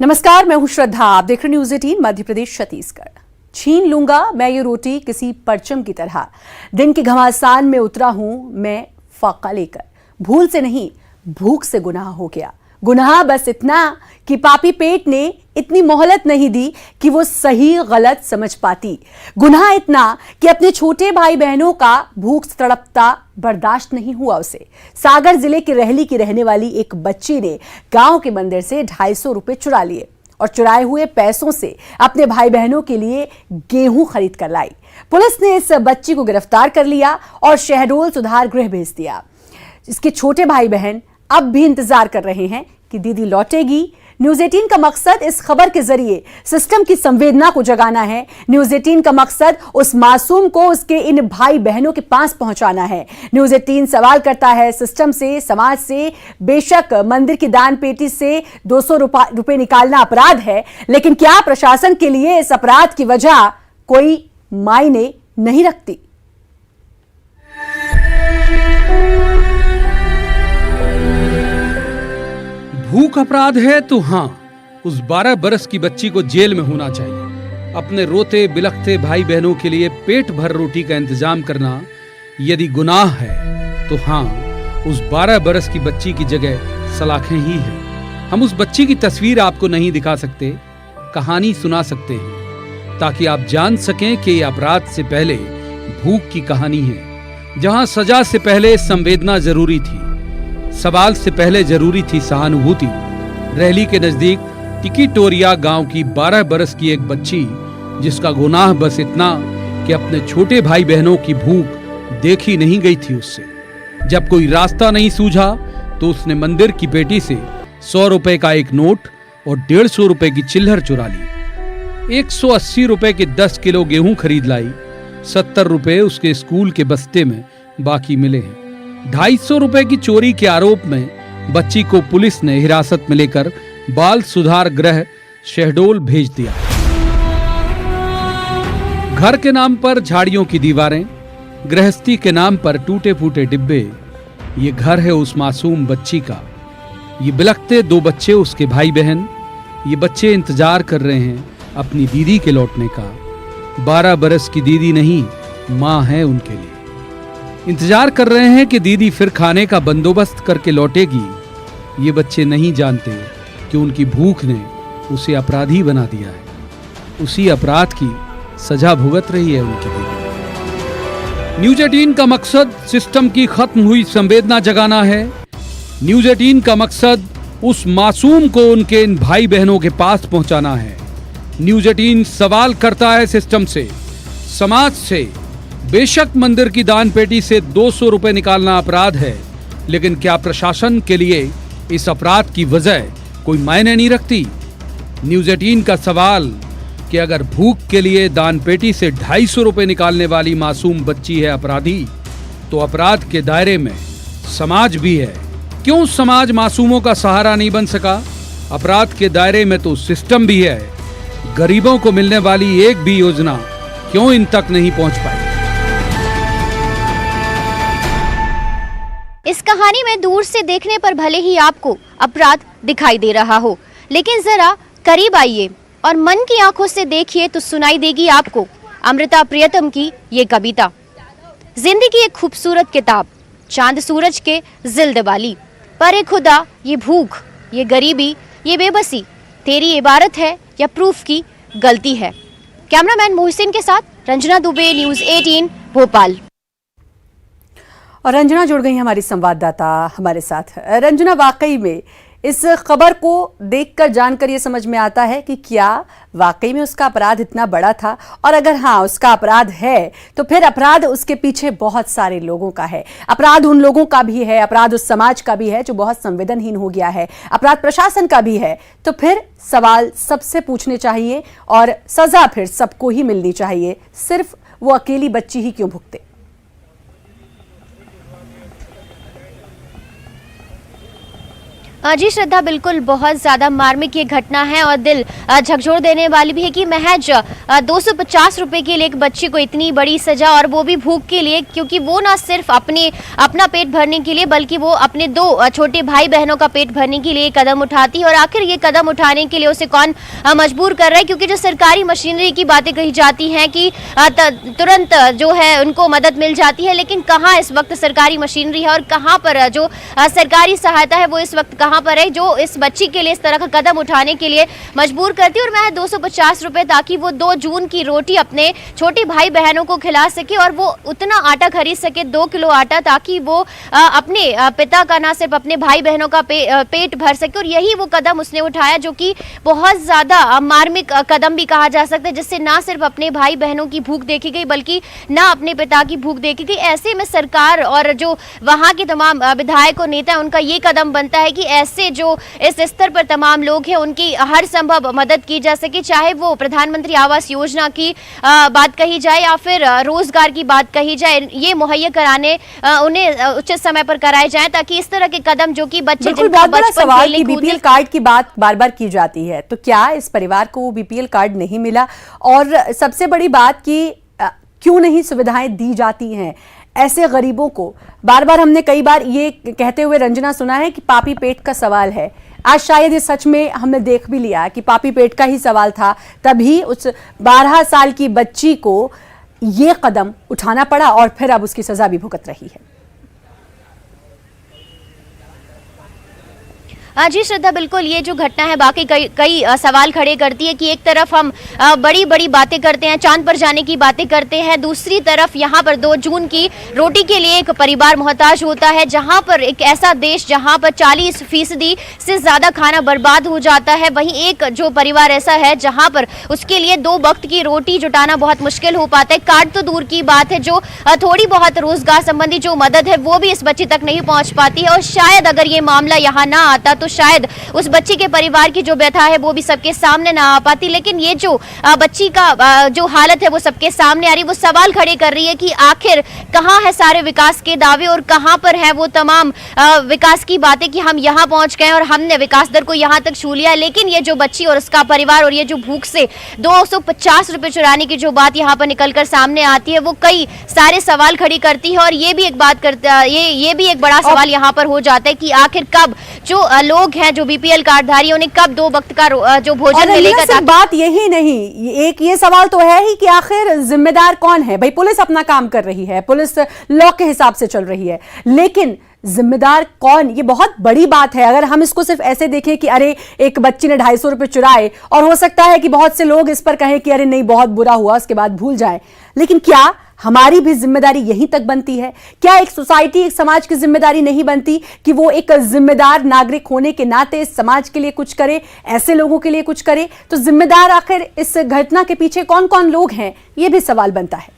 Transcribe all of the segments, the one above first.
नमस्कार, मैं हूं श्रद्धा। आप देख रहे न्यूज़ 18 मध्य प्रदेश छत्तीसगढ़। छीन लूंगा मैं ये रोटी किसी परचम की तरह, दिन के घमासान में उतरा हूं मैं फाका लेकर। भूल से नहीं, भूख से गुनाह हो गया। गुनाह बस इतना कि पापी पेट ने इतनी मोहलत नहीं दी कि वो सही गलत समझ पाती। गुनाह इतना कि अपने छोटे भाई बहनों का भूख तड़पता बर्दाश्त नहीं हुआ उसे। सागर जिले के रहली की रहने वाली एक बच्ची ने गांव के मंदिर से 250 रुपए चुरा लिए और चुराए हुए पैसों से अपने भाई बहनों के लिए गेहूं खरीद कर लाई। पुलिस ने इस बच्ची को गिरफ्तार कर लिया और शहडोल सुधार गृह भेज दिया। इसके छोटे भाई बहन अब भी इंतजार कर रहे हैं कि दीदी लौटेगी। न्यूज़ 18 का मकसद इस खबर के जरिए सिस्टम की संवेदना को जगाना है। न्यूज़ 18 का मकसद उस मासूम को उसके इन भाई बहनों के पास पहुंचाना है। न्यूज़ 18 सवाल करता है सिस्टम से, समाज से। बेशक मंदिर की दान पेटी से 200 रुपए निकालना अपराध है, लेकिन क्या प्रशासन के लिए इस अपराध की वजह कोई मायने नहीं रखती? भूख अपराध है तो हाँ, उस 12 बरस की बच्ची को जेल में होना चाहिए। अपने रोते बिलखते भाई बहनों के लिए पेट भर रोटी का इंतजाम करना यदि गुनाह है तो हाँ, उस 12 बरस की बच्ची की जगह सलाखें ही है। हम उस बच्ची की तस्वीर आपको नहीं दिखा सकते, कहानी सुना सकते हैं ताकि आप जान सकें कि ये अपराध से पहले भूख की कहानी है। जहां सजा से पहले संवेदना जरूरी थी, सवाल से पहले जरूरी थी सहानुभूति। रहली के नजदीक टिकीटोरिया गांव की 12 बरस की एक बच्ची, जिसका गुनाह बस इतना कि अपने छोटे भाई बहनों की भूख देखी नहीं गई थी उससे। जब कोई रास्ता नहीं सूझा तो उसने मंदिर की पेटी से 100 रुपए का एक नोट और 150 रुपए की चिल्लर चुरा ली। 180 रुपए के 10 किलो गेहूं खरीद लाई। 70 रुपए उसके स्कूल के बस्ते में बाकी मिले हैं। 250 रुपए की चोरी के आरोप में बच्ची को पुलिस ने हिरासत में लेकर बाल सुधार गृह शहडोल भेज दिया। घर के नाम पर झाड़ियों की दीवारें, गृहस्थी के नाम पर टूटे फूटे डिब्बे, ये घर है उस मासूम बच्ची का। ये बिलखते 2 बच्चे उसके भाई बहन, ये बच्चे इंतजार कर रहे हैं अपनी दीदी के लौटने का। 12 बरस की दीदी नहीं, माँ है उनके लिए। इंतजार कर रहे हैं कि दीदी फिर खाने का बंदोबस्त करके लौटेगी। ये बच्चे नहीं जानते कि उनकी भूख ने उसे अपराधी बना दिया है। उसी अपराध की सजा भुगत रही है उनकी दीदी। न्यूज़ 18 का मकसद सिस्टम की खत्म हुई संवेदना जगाना है। न्यूज़ 18 का मकसद उस मासूम को उनके इन भाई बहनों के पास पहुंचाना है। न्यूज़ 18 सवाल करता है सिस्टम से, समाज से। बेशक मंदिर की दान पेटी से 200 रुपए निकालना अपराध है, लेकिन क्या प्रशासन के लिए इस अपराध की वजह कोई मायने नहीं रखती? न्यूज़ 18 का सवाल कि अगर भूख के लिए दान पेटी से 250 रुपए निकालने वाली मासूम बच्ची है अपराधी, तो अपराध के दायरे में समाज भी है। क्यों समाज मासूमों का सहारा नहीं बन सका? अपराध के दायरे में तो सिस्टम भी है। गरीबों को मिलने वाली एक भी योजना क्यों इन तक नहीं पहुंच पाई? इस कहानी में दूर से देखने पर भले ही आपको अपराध दिखाई दे रहा हो, लेकिन जरा करीब आइए और मन की आंखों से देखिए तो सुनाई देगी आपको अमृता प्रियतम की ये कविता। जिंदगी एक खूबसूरत किताब, चांद सूरज के जिल्द वाली, पर ए खुदा ये भूख, ये गरीबी, ये बेबसी तेरी इबारत है या प्रूफ की गलती है। कैमरामैन मोहसिन के साथ रंजना दुबे, न्यूज़ 18 भोपाल। और रंजना जुड़ गई हमारी संवाददाता हमारे साथ। रंजना, वाकई में इस खबर को देखकर जानकर ये समझ में आता है कि क्या वाकई में उसका अपराध इतना बड़ा था, और अगर हाँ उसका अपराध है तो फिर अपराध उसके पीछे बहुत सारे लोगों का है। अपराध उन लोगों का भी है, अपराध उस समाज का भी है जो बहुत संवेदनहीन हो गया है, अपराध प्रशासन का भी है। तो फिर सवाल सबसे पूछने चाहिए और सजा फिर सबको ही मिलनी चाहिए, सिर्फ वो अकेली बच्ची ही क्यों भुगते? जी श्रद्धा, बिल्कुल बहुत ज्यादा मार्मिक ये घटना है और दिल झकझोर देने वाली भी है कि महज 250 रुपए के लिए एक बच्ची को इतनी बड़ी सजा, और वो भी भूख के लिए, क्योंकि वो ना सिर्फ अपना पेट भरने के लिए बल्कि वो अपने दो छोटे भाई बहनों का पेट भरने के लिए कदम उठाती है। और आखिर ये कदम उठाने के लिए उसे कौन मजबूर कर रहा है? क्योंकि जो सरकारी मशीनरी की बातें कही जाती हैं कि तुरंत जो है उनको मदद मिल जाती है, लेकिन कहाँ इस वक्त सरकारी मशीनरी है और कहाँ पर जो सरकारी सहायता है वो इस वक्त कहाँ पर है, जो इस बच्ची के लिए इस तरह का कदम उठाने के लिए मजबूर करती है। और मैं 250 रुपए ताकि वो 2 जून की रोटी अपने छोटे भाई बहनों को खिला सके और वो उतना आटा खरीद सके, 2 किलो आटा, ताकि वो अपने पिता का ना सिर्फ अपने भाई बहनों का पेट भर सके। और यही वो कदम उसने उठाया जो कि बहुत ज्यादा मार्मिक कदम भी कहा जा सकता है, जिससे ना सिर्फ अपने भाई बहनों की भूख देखी गई बल्कि ना अपने पिता की भूख देखी गई। ऐसे में सरकार और जो वहां के तमाम विधायक और नेता, उनका ये कदम बनता है कि ऐसे जो इस स्तर पर तमाम लोग हैं उनकी हर संभव मदद की जा सके, चाहे वो प्रधानमंत्री आवास योजना की बात कही जाए या फिर रोजगार की बात कही जाए, ये मुहैया कराने उन्हें उचित समय पर कराए जाएं, ताकि इस तरह के कदम जो कि बच्चे जिनका बचपन खेलने बीपीएल कार्ड की बात बार बार की जाती है, तो क्या इस परिवार को वो बीपीएल कार्ड नहीं मिला? और सबसे बड़ी बात कि क्यों नहीं सुविधाएं दी जाती हैं ऐसे गरीबों को? बार बार हमने कई बार ये कहते हुए रंजना सुना है कि पापी पेट का सवाल है। आज शायद ये सच में हमने देख भी लिया कि पापी पेट का ही सवाल था, तभी उस 12 साल की बच्ची को ये कदम उठाना पड़ा और फिर अब उसकी सजा भी भुगत रही है। जी श्रद्धा, बिल्कुल ये जो घटना है बाकी कई सवाल खड़े करती है कि एक तरफ हम बड़ी बड़ी बातें करते हैं, चांद पर जाने की बातें करते हैं, दूसरी तरफ यहाँ पर 2 जून की रोटी के लिए एक परिवार मोहताज होता है, जहाँ पर एक ऐसा देश जहाँ पर 40% से ज्यादा खाना बर्बाद हो जाता है, वहीं एक जो परिवार ऐसा है जहाँ पर उसके लिए 2 वक्त की रोटी जुटाना बहुत मुश्किल हो पाता है। कार्ड तो दूर की बात है, जो थोड़ी बहुत रोजगार संबंधी जो मदद है वो भी इस बच्ची तक नहीं पहुंच पाती है। और शायद अगर ये मामला यहाँ ना आता तो शायद उस बच्ची के परिवार की जो व्यथा है वो भी सबके सामने ना आ पाती। लेकिन ये जो बच्ची का जो हालत है वो सबके सामने आ रही, वो सवाल खड़े कर रही है कि आखिर कहाँ है सारे विकास के दावे और कहाँ पर है वो तमाम विकास की बातें कि हम यहाँ पहुंच गए और हमने विकास दर को यहाँ तक छू लिया। लेकिन ये जो बच्ची और उसका परिवार और ये जो भूख से 250 रुपए चुराने की जो बात यहाँ पर निकलकर सामने आती है, वो कई सारे सवाल खड़ी करती है। और ये भी एक बात करता ये भी एक बड़ा सवाल यहाँ पर हो जाता है कि आखिर कब जो लोग हैं, जो बीपीएल कार्डधारी, उन्हें कब 2 वक्त का जो भोजन मिलेगा? सिर्फ बात यही नहीं, एक ये सवाल तो है ही कि आखिर जिम्मेदार कौन है? भाई पुलिस अपना काम कर रही है, पुलिस लॉ के हिसाब से चल रही है, लेकिन जिम्मेदार कौन? ये बहुत बड़ी बात है। अगर हम इसको सिर्फ ऐसे देखें कि अरे एक बच्ची ने 250 रुपए चुराए, और हो सकता है कि बहुत से लोग इस पर कहें कि अरे नहीं बहुत बुरा हुआ, उसके बाद भूल जाएं, लेकिन क्या हमारी भी जिम्मेदारी यहीं तक बनती है? क्या एक सोसाइटी, एक समाज की जिम्मेदारी नहीं बनती कि वो एक जिम्मेदार नागरिक होने के नाते इस समाज के लिए कुछ करे, ऐसे लोगों के लिए कुछ करे? तो जिम्मेदार आखिर इस घटना के पीछे कौन कौन लोग हैं, ये भी सवाल बनता है।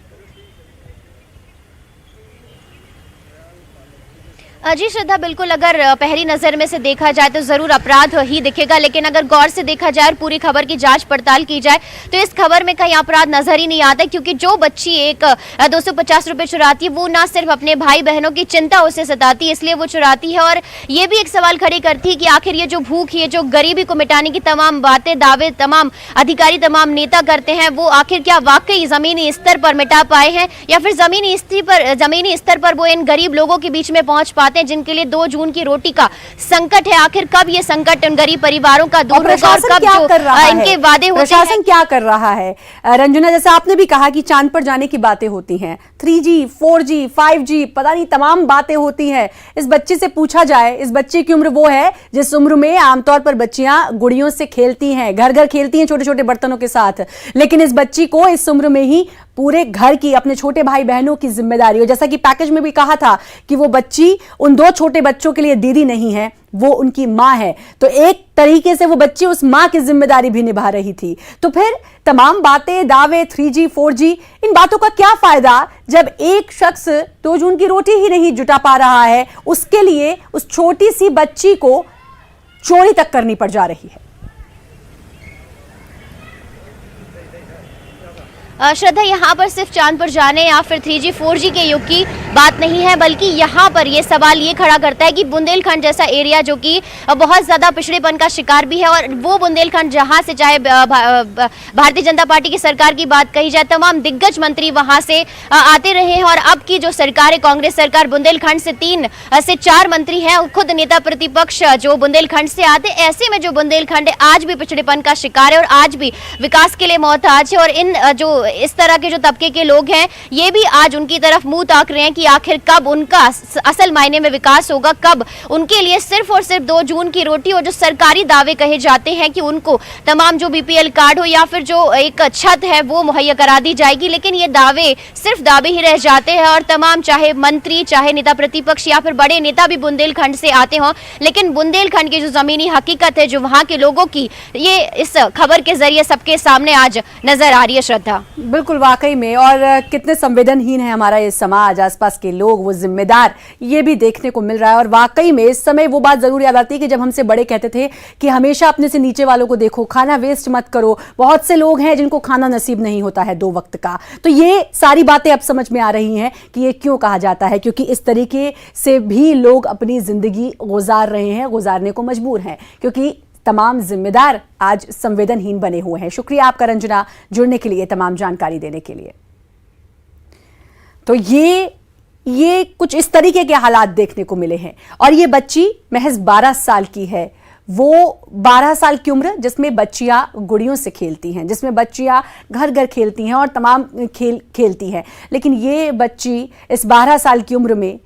जी श्रद्धा, बिल्कुल अगर पहली नजर में से देखा जाए तो जरूर अपराध ही दिखेगा, लेकिन अगर गौर से देखा जाए और पूरी खबर की जांच पड़ताल की जाए तो इस खबर में कहीं अपराध नजर ही नहीं आता, क्योंकि जो बच्ची एक 250 रुपए चुराती है वो ना सिर्फ अपने भाई बहनों की चिंता उसे सताती है इसलिए वो चुराती है, और ये भी एक सवाल खड़े करती है कि आखिर ये जो भूख, ये जो गरीबी को मिटाने की तमाम बातें, दावे तमाम अधिकारी, तमाम नेता करते हैं, वो आखिर क्या वाकई जमीनी स्तर पर मिटा पाए हैं, या फिर जमीनी स्तर पर वो इन गरीब लोगों के बीच में पहुंच पाते हैं जिनके लिए 2 जून की रोटी का संकट है? आखिर कब ये संकट उन गरीब परिवारों का दूर होगा और कब जो इनके वादे होते हैं? प्रशासन क्या कर रहा है? रंजना, जैसे आपने भी कहा कि चांद पर जाने की बातें होती हैं, 3G 4G 5G पता नहीं तमाम बातें होती हैं। इस बच्चे से पूछा जाए, इस बच्चे की उम्र वो है जिस उम्र में आमतौर पर बच्चियां गुड़ियों से खेलती हैं, घर घर खेलती हैं छोटे छोटे बर्तनों के साथ, लेकिन इस बच्ची को इस उम्र में ही पूरे घर की, अपने छोटे भाई बहनों की जिम्मेदारी हो। जैसा कि पैकेज में भी कहा था कि वो बच्ची उन 2 छोटे बच्चों के लिए दीदी नहीं है, वो उनकी माँ है, तो एक तरीके से वो बच्ची उस माँ की जिम्मेदारी भी निभा रही थी। तो फिर तमाम बातें, दावे, 3G 4G, इन बातों का क्या फायदा जब एक शख्स 2 जून की रोटी ही नहीं जुटा पा रहा है, उसके लिए उस छोटी सी बच्ची को चोरी तक करनी पड़ जा रही है। श्रद्धा, यहाँ पर सिर्फ चांद पर जाने या फिर 3G 4G के युग की बात नहीं है, बल्कि यहाँ पर ये सवाल ये खड़ा करता है कि बुंदेलखंड जैसा एरिया जो कि बहुत ज़्यादा पिछड़ेपन का शिकार भी है, और वो बुंदेलखंड जहाँ से चाहे भारतीय जनता पार्टी की सरकार की बात कही जाए, तमाम दिग्गज मंत्री वहाँ से आते रहे हैं, और अब की जो सरकार है कांग्रेस सरकार, बुंदेलखंड से 3 से 4 मंत्री हैं, खुद नेता प्रतिपक्ष जो बुंदेलखंड से आते। ऐसे में जो बुंदेलखंड है आज भी पिछड़ेपन का शिकार है और आज भी विकास के लिए मोहताज है, और इन जो इस तरह के जो तबके के लोग हैं ये भी आज उनकी तरफ मुंह ताक रहे हैं कि आखिर कब उनका असल मायने में विकास होगा, कब उनके लिए सिर्फ और सिर्फ 2 जून की रोटी और जो सरकारी दावे कहे जाते हैं कि उनको तमाम जो बीपीएल कार्ड हो या फिर जो एक छत है वो मुहैया करा दी जाएगी, लेकिन ये दावे सिर्फ दावे ही रह जाते हैं। और तमाम चाहे मंत्री, चाहे नेता प्रतिपक्ष या फिर बड़े नेता भी बुंदेलखंड से आते हों, लेकिन बुंदेलखंड की जो जमीनी हकीकत है, जो वहाँ के लोगों की, ये इस खबर के जरिए सबके सामने आज नजर आ रही है। श्रद्धा, बिल्कुल वाकई में, और कितने संवेदनहीन है हमारा ये समाज, आसपास के लोग, वो जिम्मेदार, ये भी देखने को मिल रहा है। और वाकई में इस समय वो बात जरूर याद आती है कि जब हमसे बड़े कहते थे कि हमेशा अपने से नीचे वालों को देखो, खाना वेस्ट मत करो। बहुत से लोग हैं जिनको खाना नसीब नहीं होता है 2 वक्त का। तो ये सारी बातें अब समझ में आ रही हैं कि ये क्यों कहा जाता है, क्योंकि इस तरीके से भी लोग अपनी जिंदगी गुजार रहे हैं, गुजारने को मजबूर हैं, क्योंकि तमाम जिम्मेदार आज संवेदनहीन बने हुए हैं। शुक्रिया आपका रंजना, जुड़ने के लिए, तमाम जानकारी देने के लिए। तो ये कुछ इस तरीके के हालात देखने को मिले हैं। और ये बच्ची महज 12 साल की है, वो 12 साल की उम्र जिसमें बच्चियां गुड़ियों से खेलती हैं, जिसमें बच्चियां घर घर खेलती हैं और तमाम खेल खेलती हैं, लेकिन ये बच्ची इस 12 साल की उम्र में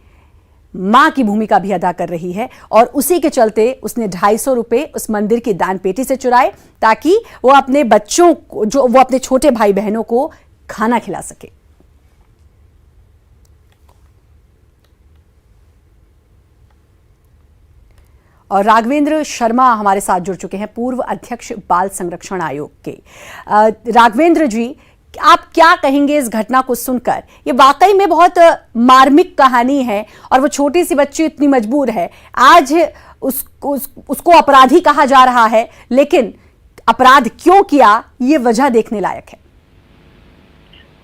मां की भूमिका भी अदा कर रही है। और उसी के चलते उसने 250 रुपए उस मंदिर की दान पेटी से चुराए ताकि वो अपने बच्चों को, जो वो अपने छोटे भाई बहनों को खाना खिला सके। और राघवेंद्र शर्मा हमारे साथ जुड़ चुके हैं, पूर्व अध्यक्ष बाल संरक्षण आयोग के। राघवेंद्र जी, आप क्या कहेंगे इस घटना को सुनकर? ये वाकई में बहुत मार्मिक कहानी है, और वो छोटी सी बच्ची इतनी मजबूर है, आज उसको अपराधी कहा जा रहा है, लेकिन अपराध क्यों किया ये वजह देखने लायक है।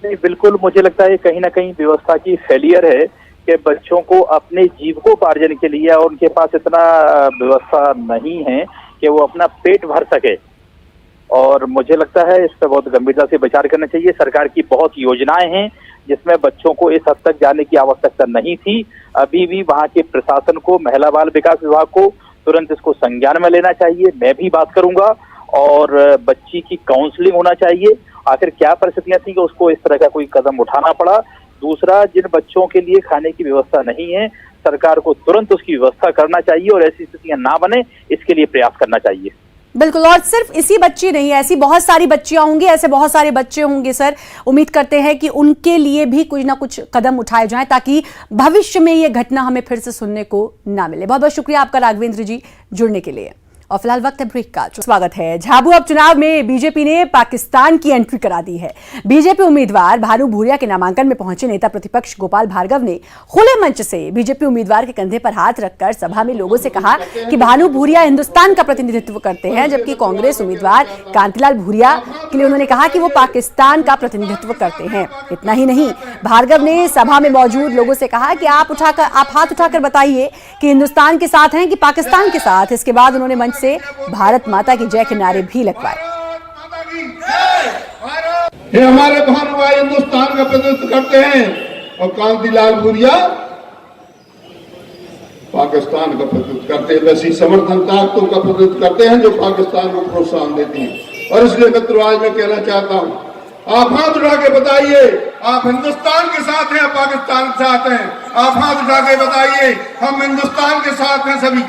नहीं, बिल्कुल मुझे लगता है कहीं ना कहीं व्यवस्था की फेलियर है कि बच्चों को अपने जीविकोपार्जन के लिए, और उनके पास इतना व्यवस्था नहीं है कि वो अपना पेट भर सके। और मुझे लगता है इस पर बहुत गंभीरता से विचार करना चाहिए। सरकार की बहुत योजनाएं हैं जिसमें बच्चों को इस हद तक जाने की आवश्यकता नहीं थी। अभी भी वहाँ के प्रशासन को, महिला बाल विकास विभाग को तुरंत इसको संज्ञान में लेना चाहिए। मैं भी बात करूंगा, और बच्ची की काउंसलिंग होना चाहिए। आखिर क्या परिस्थितियां थी कि उसको इस तरह का कोई कदम उठाना पड़ा। दूसरा, जिन बच्चों के लिए खाने की व्यवस्था नहीं है, सरकार को तुरंत उसकी व्यवस्था करना चाहिए और ऐसी स्थितियां ना बने इसके लिए प्रयास करना चाहिए। बिल्कुल, और सिर्फ इसी बच्ची नहीं, ऐसी बहुत सारी बच्चियां होंगी, ऐसे बहुत सारे बच्चे होंगे सर। उम्मीद करते हैं कि उनके लिए भी कुछ ना कुछ कदम उठाए जाएं ताकि भविष्य में ये घटना हमें फिर से सुनने को ना मिले। बहुत बहुत शुक्रिया आपका राघवेंद्र जी, जुड़ने के लिए। और फिलहाल वक्त है ब्रेक का। स्वागत है। झाबुआ उपचुनाव में बीजेपी ने पाकिस्तान की एंट्री करा दी है। बीजेपी उम्मीदवार भानु भूरिया के नामांकन में पहुंचे नेता प्रतिपक्ष गोपाल भार्गव ने खुले मंच से बीजेपी उम्मीदवार के कंधे पर हाथ रखकर सभा में लोगों से कहा कि भानु भूरिया हिंदुस्तान का प्रतिनिधित्व करते हैं, जबकि कांग्रेस उम्मीदवार कांतिलाल भूरिया के लिए उन्होंने कहा कि वो पाकिस्तान का प्रतिनिधित्व करते हैं। इतना ही नहीं, भार्गव ने सभा में मौजूद लोगों से कहा कि आप हाथ उठाकर बताइए कि हिंदुस्तान के साथ हैं कि पाकिस्तान के साथ। इसके बाद उन्होंने मंच से भारत माता की जय के नारे भी लगवाए। ये हमारे भानु भाई हिंदुस्तान का प्रतिनिधित्व करते हैं और कांतिलाल भूरिया पाकिस्तान का प्रतिनिधित्व करते हैं। वैसी समर्थन ताकतों का प्रतिनिधित्व करते हैं जो पाकिस्तान को प्रोत्साहन देती हैं। और इसलिए मित्रराज मैं कहना चाहता हूं, आप हाथ उठा के बताइए आप हिंदुस्तान के साथ हैं, पाकिस्तान के साथ हैं। आप हाथ उठा के बताइए हम हिंदुस्तान के साथ हैं सभी।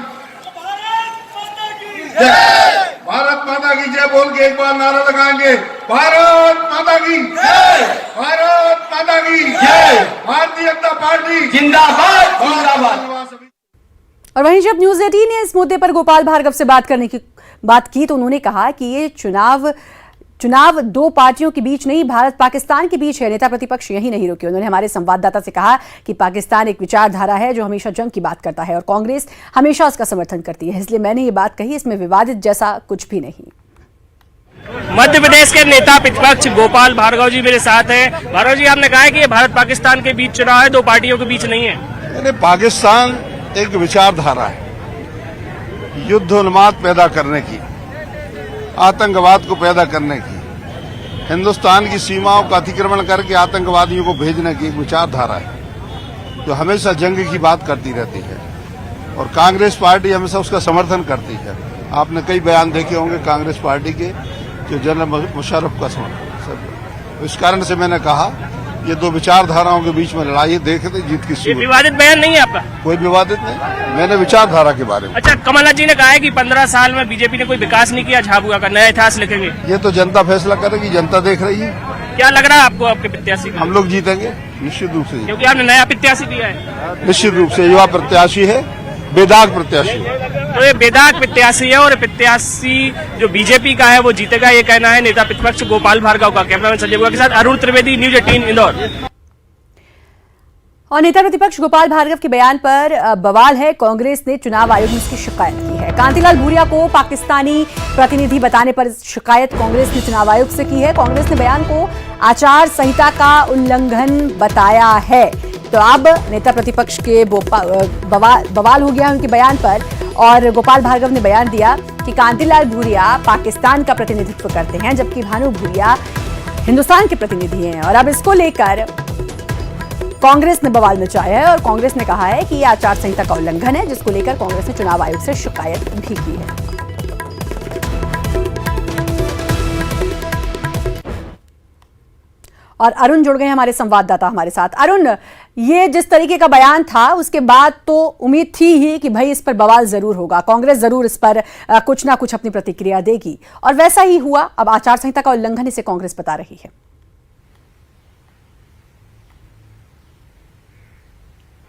भारत माता की जय बोल के एक बार नारा लगाएंगे, भारत माता की जय, भारत माता की जय, भारतीय जनता पार्टी जिंदाबाद जिंदाबाद। और वहीं जब न्यूज़ 18 ने इस मुद्दे पर गोपाल भार्गव से बात की तो उन्होंने कहा कि ये चुनाव दो पार्टियों के बीच नहीं, भारत पाकिस्तान के बीच है। नेता प्रतिपक्ष यही नहीं रुके। उन्होंने हमारे संवाददाता से कहा कि पाकिस्तान एक विचारधारा है जो हमेशा जंग की बात करता है और कांग्रेस हमेशा उसका समर्थन करती है, इसलिए मैंने ये बात कही, इसमें विवादित जैसा कुछ भी नहीं। मध्य प्रदेश के नेता प्रतिपक्ष गोपाल भार्गव जी मेरे साथ हैं। भार्गव जी, आपने कहा है कि ये भारत पाकिस्तान के बीच चुनाव है, दो पार्टियों के बीच नहीं है। पाकिस्तान एक विचारधारा है, युद्ध उन्माद पैदा करने की, आतंकवाद को पैदा करने की, हिंदुस्तान की सीमाओं का अतिक्रमण करके आतंकवादियों को भेजने की एक विचारधारा है जो हमेशा जंग की बात करती रहती है और कांग्रेस पार्टी हमेशा उसका समर्थन करती है। आपने कई बयान देखे होंगे कांग्रेस पार्टी के जो जनरल मुशर्रफ का समर्थन। इस कारण से मैंने कहा ये दो विचारधाराओं के बीच में लड़ाई, देखते जीत किसकी। विवादित बयान नहीं है आपका? कोई विवादित नहीं, मैंने विचारधारा के बारे में। अच्छा, कमलनाथ जी ने कहा है कि 15 साल में बीजेपी ने कोई विकास नहीं किया, झाबुआ का नया इतिहास लिखेंगे। ये तो जनता फैसला करेगी, जनता देख रही है। क्या लग रहा है आपको आपके प्रत्याशी? हम लोग जीतेंगे निश्चित रूप से, क्योंकि आपने नया प्रत्याशी दिया है। निश्चित रूप से युवा प्रत्याशी है, बेदाग प्रत्याशी है। तो ये बेदाग प्रत्याशी है और प्रत्याशी जो बीजेपी का है वो जीतेगा, ये कहना है नेता प्रतिपक्ष गोपाल भार्गव का। कैमरामैन संजय बुआ के साथ अरुण त्रिवेदी, न्यूज 18 इंदौर। और नेता प्रतिपक्ष गोपाल भार्गव के बयान पर बवाल है। कांग्रेस ने चुनाव आयोग में इसकी शिकायत की है। कांतिलाल भूरिया को पाकिस्तानी प्रतिनिधि बताने पर शिकायत कांग्रेस ने चुनाव आयोग से की है। कांग्रेस ने बयान को आचार संहिता का उल्लंघन बताया है। तो अब नेता प्रतिपक्ष के बवाल हो गया उनके बयान पर और गोपाल भार्गव ने बयान दिया कि कांतिलाल भूरिया पाकिस्तान का प्रतिनिधित्व करते हैं जबकि भानु भूरिया हिंदुस्तान के प्रतिनिधि हैं। और अब इसको लेकर कांग्रेस ने बवाल मचाया है और कांग्रेस ने कहा है कि यह आचार संहिता का उल्लंघन है, जिसको लेकर कांग्रेस ने चुनाव आयोग से शिकायत भी की है। और अरुण जुड़ गए हमारे संवाददाता हमारे साथ। अरुण, ये जिस तरीके का बयान था उसके बाद तो उम्मीद थी ही कि भाई इस पर बवाल जरूर होगा, कांग्रेस जरूर इस पर कुछ ना कुछ अपनी प्रतिक्रिया देगी और वैसा ही हुआ। अब आचार संहिता का उल्लंघन इसे कांग्रेस बता रही है।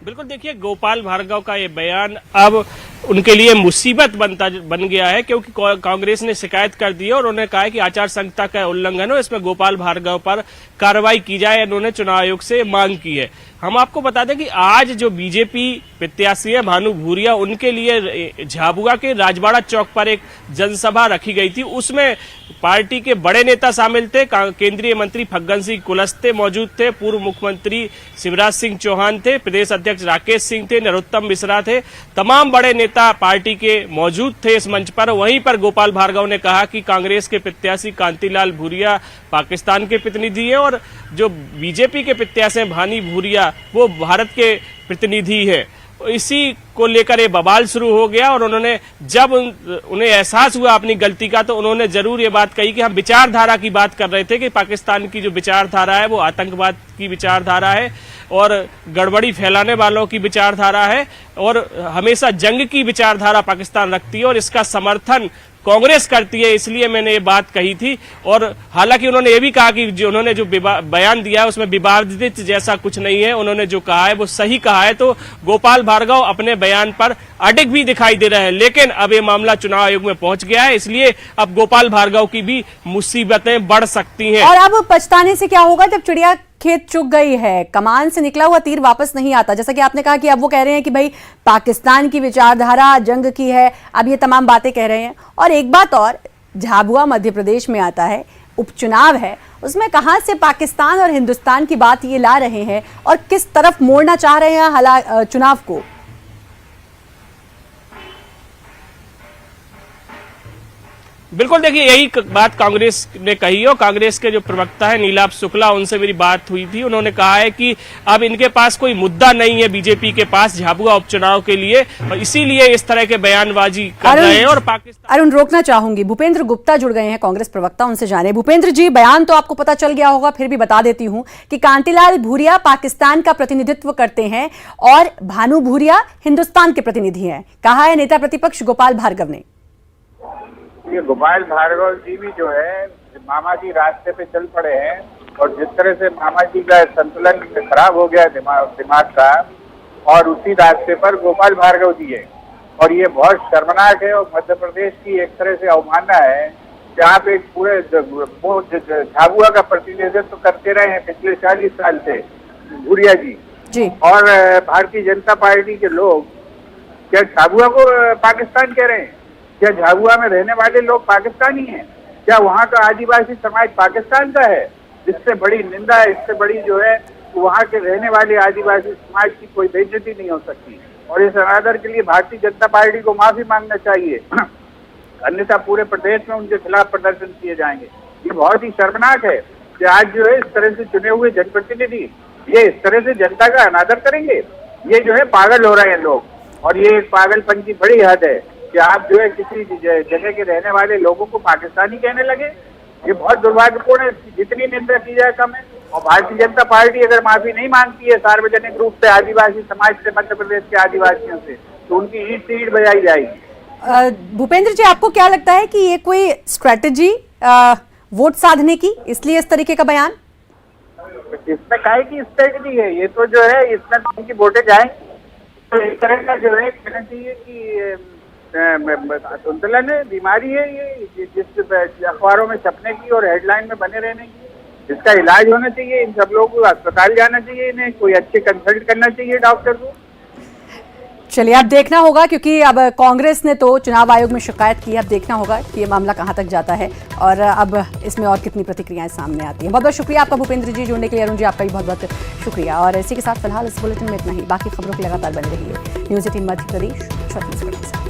बिल्कुल, देखिए गोपाल भार्गव का ये बयान अब उनके लिए मुसीबत बन गया है क्योंकि कांग्रेस ने शिकायत कर दी है और उन्होंने कहा है कि आचार संहिता का उल्लंघन हो, इसमें गोपाल भार्गव पर कार्रवाई की जाए। उन्होंने चुनाव आयोग से मांग की है। हम आपको बता दें कि आज जो बीजेपी प्रत्याशी है भानु भूरिया, उनके लिए झाबुआ के राजवाड़ा चौक पर एक जनसभा रखी गई थी। उसमें पार्टी के बड़े नेता शामिल थे। केंद्रीय मंत्री फग्गन सिंह कुलस्ते मौजूद थे, पूर्व मुख्यमंत्री शिवराज सिंह चौहान थे, प्रदेश अध्यक्ष राकेश सिंह थे, नरोत्तम मिश्रा थे। तमाम बड़े नेता पार्टी के मौजूद थे इस मंच पर। वहीं पर गोपाल भार्गव ने कहा कि कांग्रेस के प्रत्याशी कांतिलाल भूरिया पाकिस्तान के प्रतिनिधि है और जो बीजेपी के प्रत्याशी हैं भानी भूरिया वो भारत के प्रतिनिधि है। इसी को लेकर ये बवाल शुरू हो गया और उन्होंने जब उन्हें एहसास हुआ अपनी गलती का तो उन्होंने जरूर ये बात कही कि हम विचारधारा की बात कर रहे थे कि पाकिस्तान की जो विचारधारा है वो आतंकवाद की विचारधारा है और गड़बड़ी फैलाने वालों की विचारधारा है और हमेशा जंग की विचारधारा पाकिस्तान रखती है और इसका समर्थन कांग्रेस करती है, इसलिए मैंने ये बात कही थी। और हालांकि उन्होंने ये भी कहा कि जो उन्होंने जो बयान दिया है उसमें विवादित जैसा कुछ नहीं है, उन्होंने जो कहा है वो सही कहा है। तो गोपाल भार्गव अपने बयान पर अडिग भी दिखाई दे रहे हैं, लेकिन अब ये मामला चुनाव आयोग में पहुंच गया है, इसलिए अब गोपाल भार्गव की भी मुसीबतें बढ़ सकती हैं। और अब पछताने से क्या होगा जब चिड़िया खेत चुग गई है, कमान से निकला हुआ तीर वापस नहीं आता। जैसा कि आपने कहा कि अब वो कह रहे हैं कि भाई पाकिस्तान की विचारधारा जंग की है, अब ये तमाम बातें कह रहे हैं। और एक बात और, झाबुआ मध्य प्रदेश में आता है, उपचुनाव है, उसमें कहां से पाकिस्तान और हिंदुस्तान की बात ये ला रहे हैं और किस तरफ मोड़ना चाह रहे हैं चुनाव को। बिल्कुल, देखिए यही बात कांग्रेस ने कही है। कांग्रेस के जो प्रवक्ता है नीलाभ शुक्ला, उनसे मेरी बात हुई थी। उन्होंने कहा है कि अब इनके पास कोई मुद्दा नहीं है बीजेपी के पास झाबुआ उपचुनाव के लिए और इसीलिए इस तरह के बयानबाजी कर रहे हैं। और पाकिस्तान अरुण, रोकना चाहूंगी, भूपेंद्र गुप्ता जुड़ गए हैं कांग्रेस प्रवक्ता, उनसे जाने। भूपेंद्र जी, बयान तो आपको पता चल गया होगा, फिर भी बता देती हूं कि कांतिलाल भूरिया पाकिस्तान का प्रतिनिधित्व करते हैं और भानु भूरिया हिंदुस्तान के प्रतिनिधि हैं, कहा है नेता प्रतिपक्ष गोपाल भार्गव ने। ये गोपाल भार्गव जी भी जो है मामा जी रास्ते पे चल पड़े हैं और जिस तरह से मामा जी का संतुलन खराब हो गया दिमाग का, और उसी रास्ते पर गोपाल भार्गव जी है और ये बहुत शर्मनाक है और मध्य प्रदेश की एक तरह से अवमानना है। जहाँ पे पूरे झाबुआ का प्रतिनिधित्व करते रहे हैं पिछले 40 साल से भूरिया जी और भारतीय जनता पार्टी के लोग क्या झाबुआ को पाकिस्तान कह रहे हैं? क्या झाबुआ में रहने वाले लोग पाकिस्तानी हैं? क्या वहाँ का आदिवासी समाज पाकिस्तान का है? इससे बड़ी निंदा है, इससे बड़ी जो है वहाँ के रहने वाले आदिवासी समाज की कोई बेइज्जती नहीं हो सकती। और इस अनादर के लिए भारतीय जनता पार्टी को माफी मांगना चाहिए, अन्यथा पूरे प्रदेश में उनके खिलाफ प्रदर्शन किए जाएंगे। ये बहुत ही शर्मनाक है कि आज जो है इस तरह से चुने हुए जनप्रतिनिधि ये इस तरह से जनता का अनादर करेंगे। ये जो है पागल हो रहे हैं लोग, और ये एक पागलपन की बड़ी हद है कि आप जो है किसी जगह के रहने वाले लोगों को पाकिस्तानी कहने लगे। ये बहुत दुर्भाग्यपूर्ण है, जितनी निंदा की जाए कम है। और भारतीय जनता पार्टी अगर माफी नहीं मांगती है सार्वजनिक रूप से आदिवासी समाज से, मध्य प्रदेश के आदिवासियों से, तो उनकी ईंट से ईंट बजाई जाएगी। भूपेंद्र जी, आपको क्या लगता है कि ये कोई स्ट्रेटेजी वोट साधने की, इसलिए इस तरीके का बयान? इसमें काहे की स्ट्रेटेजी है? ये तो जो है इसमें उनकी वोटें जाएंगी। तो इस तरह का जो है कहना चाहिए कि संतुलन है, बीमारी है ये, जिस अखबारों में छपने की और हेडलाइन में बने रहने की। इसका इलाज होना चाहिए, इन सब लोगों को अस्पताल जाना चाहिए, इन्हें कोई अच्छे कंसल्ट करना चाहिए डॉक्टर को। चलिए, अब देखना होगा, क्योंकि अब कांग्रेस ने तो चुनाव आयोग में शिकायत की। अब देखना होगा कि ये मामला कहां तक जाता है और अब इसमें और कितनी प्रतिक्रियाएं सामने आती हैं। बहुत बहुत शुक्रिया आपका भूपेंद्र जी जुड़ने के लिए। अरुण जी, आपका भी बहुत बहुत शुक्रिया। और इसी के साथ फिलहाल इस बुलेटिन में इतना ही। बाकी खबरों की लगातार बने रहिए न्यूज़ 18 मध्य प्रदेश छत्तीसगढ़ के साथ।